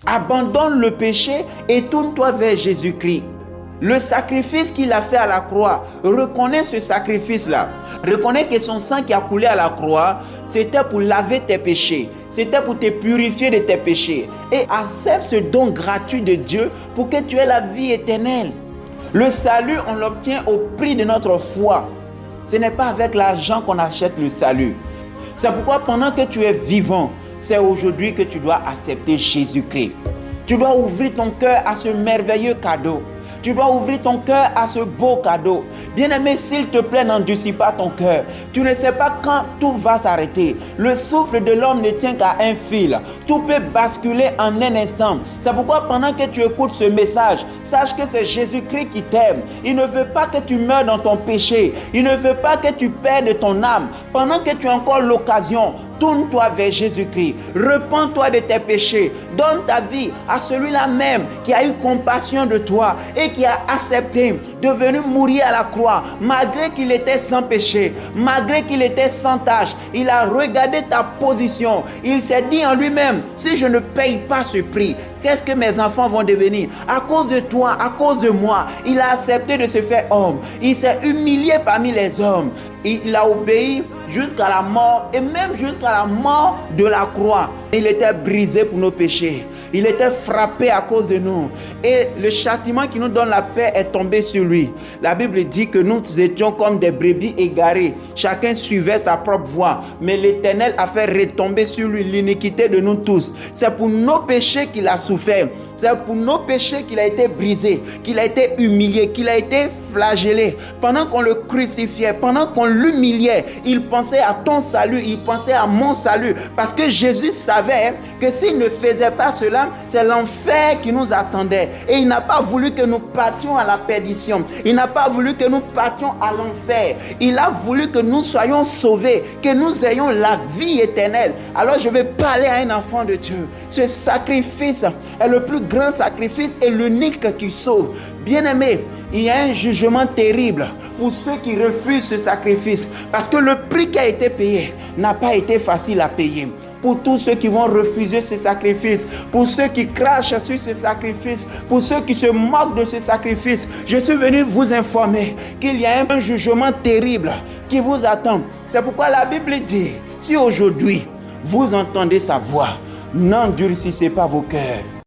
Abandonne le péché et tourne-toi vers Jésus-Christ. Le sacrifice qu'il a fait à la croix, reconnais ce sacrifice-là. Reconnais que son sang qui a coulé à la croix, c'était pour laver tes péchés. C'était pour te purifier de tes péchés. Et accepte ce don gratuit de Dieu pour que tu aies la vie éternelle. Le salut, on l'obtient au prix de notre foi. Ce n'est pas avec l'argent qu'on achète le salut. C'est pourquoi pendant que tu es vivant, c'est aujourd'hui que tu dois accepter Jésus-Christ. Tu dois ouvrir ton cœur à ce merveilleux cadeau. Tu dois ouvrir ton cœur à ce beau cadeau. Bien-aimé, s'il te plaît, n'endurcis pas ton cœur. Tu ne sais pas quand tout va s'arrêter. Le souffle de l'homme ne tient qu'à un fil. Tout peut basculer en un instant. C'est pourquoi pendant que tu écoutes ce message, sache que c'est Jésus-Christ qui t'aime. Il ne veut pas que tu meurs dans ton péché. Il ne veut pas que tu perdes ton âme. Pendant que tu as encore l'occasion, tourne-toi vers Jésus-Christ. Repens-toi de tes péchés. Donne ta vie à celui-là même qui a eu compassion de toi et qui a accepté de venir mourir à la croix. Malgré qu'il était sans péché, malgré qu'il était sans tâche, il a regardé ta position. Il s'est dit en lui-même, si je ne paye pas ce prix, qu'est-ce que mes enfants vont devenir? À cause de toi, à cause de moi, il a accepté de se faire homme. Il s'est humilié parmi les hommes. Il a obéi jusqu'à la mort et même jusqu'à la mort de la croix. Il était brisé pour nos péchés. Il était frappé à cause de nous. Et le châtiment qui nous donne la paix est tombé sur lui. La Bible dit que nous étions comme des brebis égarées. Chacun suivait sa propre voie. Mais l'Éternel a fait retomber sur lui l'iniquité de nous tous. C'est pour nos péchés qu'il a souffert. C'est pour nos péchés qu'il a été brisé, qu'il a été humilié, qu'il a été flagellé. Pendant qu'on le crucifiait, pendant qu'on l'humiliait, il pensait à ton salut, il pensait à mon salut. Parce que Jésus savait que s'il ne faisait pas cela, c'est l'enfer qui nous attendait. Et il n'a pas voulu que nous partions à la perdition. Il n'a pas voulu que nous partions à l'enfer. Il a voulu que nous soyons sauvés, que nous ayons la vie éternelle. Alors je vais parler à un enfant de Dieu. Ce sacrifice est le plus grand sacrifice et l'unique qui sauve. Bien-aimé, il y a un jugement terrible pour ceux qui refusent ce sacrifice. Parce que le prix qui a été payé n'a pas été facile à payer. Pour tous ceux qui vont refuser ce sacrifice, pour ceux qui crachent sur ce sacrifice, pour ceux qui se moquent de ce sacrifice, je suis venu vous informer qu'il y a un jugement terrible qui vous attend. C'est pourquoi la Bible dit, si aujourd'hui vous entendez sa voix, n'endurcissez pas vos cœurs.